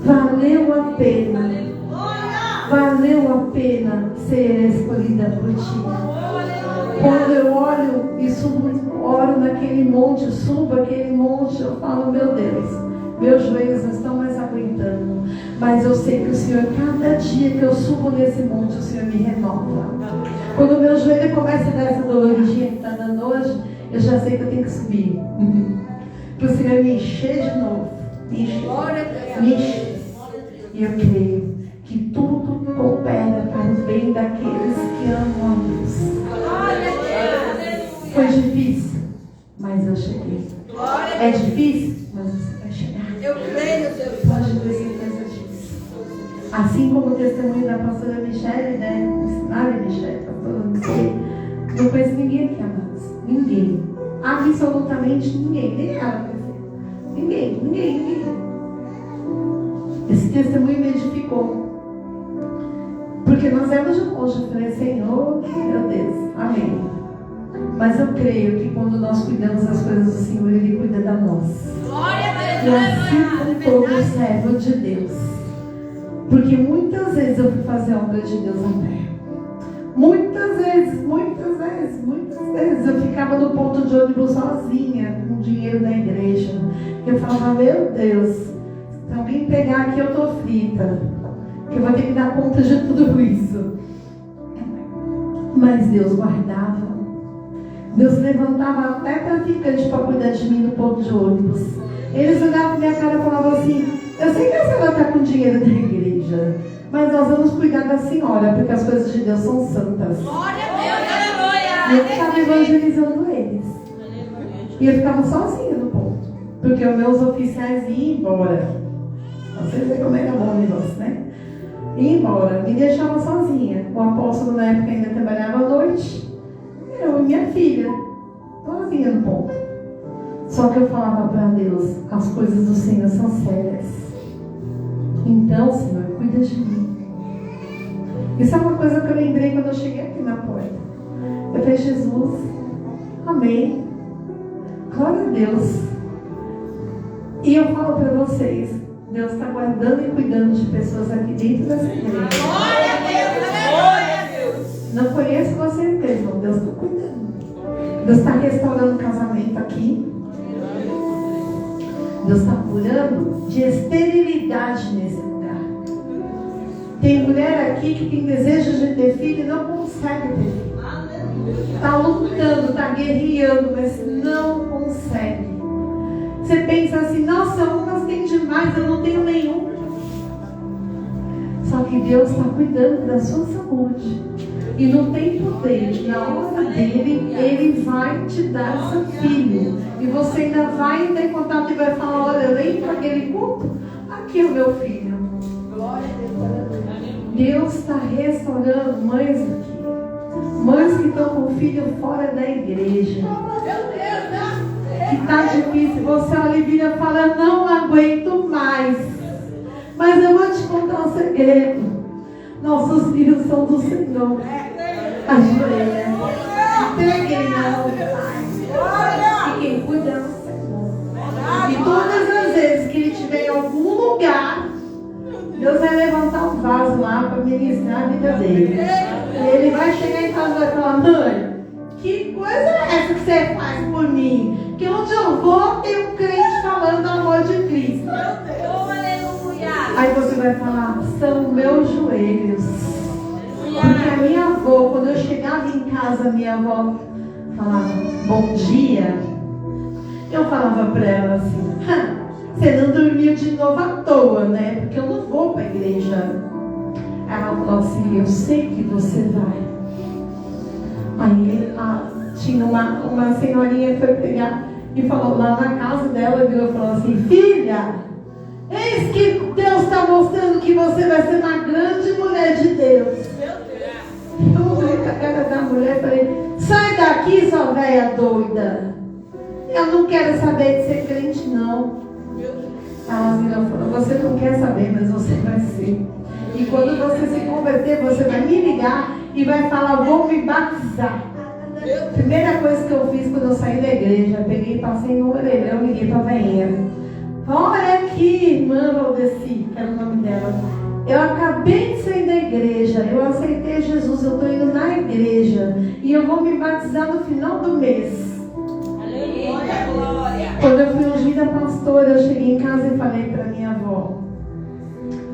Speaker 1: Valeu a pena. Valeu a pena ser escolhida por Ti. Quando eu olho e subo, oro naquele monte, subo aquele monte, eu falo, meu Deus, meus joelhos não estão mais aguentando. Mas eu sei que o Senhor, cada dia que eu subo nesse monte, o Senhor me renova. Quando o meu joelho começa a dar essa doloridinha que está dando hoje, eu já sei que eu tenho que subir. Para o Senhor me encher de novo. Me encher. E eu creio que tudo coopera para o bem daqueles que amam a Deus. Foi difícil, mas eu cheguei. É difícil, mas você vai chegar.
Speaker 2: Eu creio, Deus.
Speaker 1: Pode ter certeza disso. Assim como o testemunho da pastora Michele, né? Missionária Michele, pastora Michele. Não conheço ninguém aqui, amados. Ninguém. Absolutamente ninguém. Nem ela conheceu. Ninguém. Esse testemunho me edificou. Porque nós éramos de longe. Eu falei, Senhor, meu Deus, amém. Mas eu creio que quando nós cuidamos das coisas do Senhor, Ele cuida da nossa. E assim como todo servo de Deus. Porque muitas vezes eu fui fazer a obra de Deus na terra. Muitas vezes eu ficava no ponto de ônibus sozinha, com o dinheiro da igreja. E eu falava, meu Deus, se alguém pegar aqui eu tô frita. Que eu vou ter que dar conta de tudo isso. Mas Deus guardava. Deus levantava até traficante para cuidar de mim no ponto de ônibus. Eles olhavam pra minha cara e falavam assim, eu sei que a senhora está com dinheiro da igreja, mas nós vamos cuidar da senhora, porque as coisas de Deus são santas. E eu ficava evangelizando eles. E eu ficava sozinha no ponto. Porque os meus oficiais iam embora. Vocês veem como era bom o negócio, né? Ia embora. Me deixava sozinha. O apóstolo na época ainda trabalhava à noite. Eu e minha filha. Sozinha no ponto. Só que eu falava para Deus, as coisas do Senhor são sérias. Então, Senhor, cuida de mim. Isso é uma coisa que eu lembrei quando eu cheguei aqui na porta. Eu falei, Jesus, amém. Glória a Deus. E eu falo para vocês, Deus está guardando e cuidando de pessoas aqui dentro dessa igreja.
Speaker 2: Glória a Deus.
Speaker 1: Não conheço vocês mesmo, Deus está cuidando. Deus está restaurando o casamento aqui. Deus está curando de esterilidade nesse lugar. Tem mulher aqui que tem desejo de ter filho e não consegue ter filho. Está lutando, está guerreando, mas não consegue. Você pensa assim, nossa, umas tem demais, eu não tenho nenhum. Só que Deus está cuidando da sua saúde. E no tempo dele, na hora dele, Ele vai te dar seu filho. E você ainda vai ter contato e vai falar, olha, vem para aquele culto, aqui é o meu filho. Glória a Deus. Deus está restaurando mães aqui. Mães que estão com filho fora da igreja. Que está difícil. Você olha e vira e fala, não aguento mais. Mas eu vou te contar um segredo. Nossos filhos são do Senhor. Ajoelha. Entreguem na vontade. E quem cuida é o Senhor. E todas as vezes que Ele estiver em algum lugar, Deus vai levantar um vaso lá para ministrar a vida dele. Ele vai chegar em casa e vai falar, mãe, que coisa é essa que você faz por mim? Que onde eu vou tem um crente falando do amor de Cristo. Aí você vai falar, são meus joelhos. Porque a minha avó, quando eu chegava em casa, minha avó falava, bom dia. Eu falava para ela assim, você não dormiu de novo à toa, né? Porque eu não vou para a igreja. Ela falou assim, eu sei que você vai. Aí tinha uma senhorinha que foi pegar e falou lá na casa dela, virou e falou assim, filha, eis que Deus está mostrando que você vai ser uma grande mulher de Deus. Eu olhei para a cara da mulher e falei, sai daqui, sua velha doida. Eu não quero saber de ser crente, não. Ela virou e falou, você não quer saber, mas você vai ser. E quando você se converter, você vai me ligar e vai falar, vou me batizar. Primeira coisa que eu fiz quando eu saí da igreja, peguei, passei no orelhão, liguei para a veinha. Olha aqui, irmã Valdeci, que era o nome dela. Eu acabei de sair da igreja, eu aceitei Jesus, eu estou indo na igreja. E eu vou me batizar no final do mês.
Speaker 2: Aleluia, glória.
Speaker 1: Quando eu fui ungida pastora, eu cheguei em casa e falei para minha avó: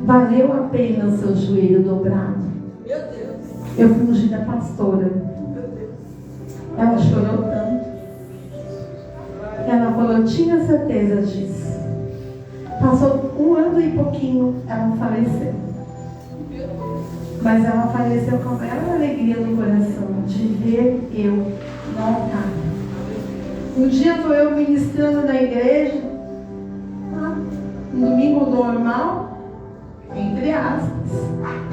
Speaker 1: valeu a pena o seu joelho dobrado.
Speaker 2: Meu Deus.
Speaker 1: Eu fui ungida pastora. Ela chorou tanto. Ela falou: tinha certeza disso. Passou 1 ano e pouquinho, ela faleceu. Mas ela faleceu com a maior alegria no coração de ver eu no altar. Um dia estou eu ministrando na igreja, um domingo normal, entre aspas.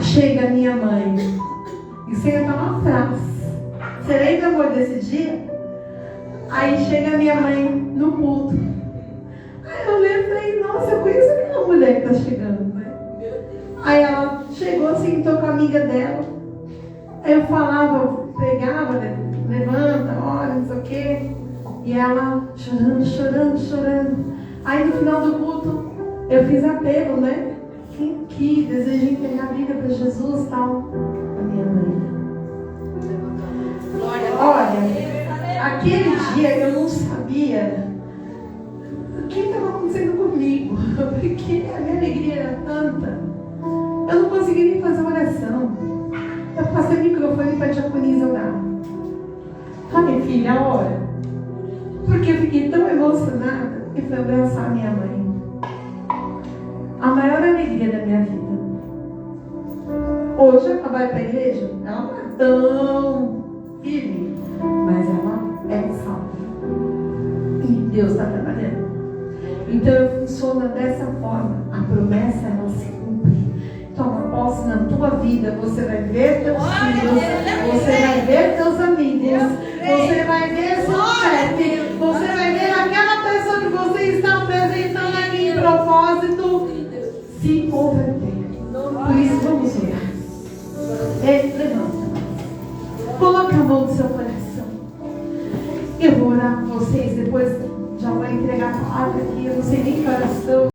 Speaker 1: Chega minha mãe. Isso aí está uma frase. Você lembra, amor, desse dia? Aí chega minha mãe no culto. Aí eu olhei e falei: nossa, eu conheço aquela mulher que está chegando, né? Aí ela chegou, sentou com a amiga dela. Aí eu falava, eu pregava, né? Levanta, olha, não sei o quê. E ela chorando, chorando, chorando. Aí no final do culto, eu fiz apelo, né? Quem que deseja entregar a vida para Jesus e tal? A minha mãe. Olha, aquele dia eu não sabia o que estava acontecendo comigo. Porque a minha alegria era tanta. Eu não consegui nem fazer oração. Eu passei o microfone para a diaconisa orar. Falei: filha, ora. Porque eu fiquei tão emocionada e fui abraçar a minha mãe. A maior alegria da minha vida. Hoje ela vai para a igreja, ela não é tão firme, mas ela é salva. E Deus está trabalhando. Então funciona dessa forma. A promessa, ela se cumpre. Toma posse na tua vida. Você vai ver teus filhos, você vai ver teus amigos, você vai ver seu chefe, você vai ver aquela pessoa que você está apresentando aqui em propósito se converter. Por isso vamos orar. Levanta. Coloque a mão no seu coração. Eu vou orar com vocês. Depois já vou entregar a palavra aqui. Eu não sei nem que horas são.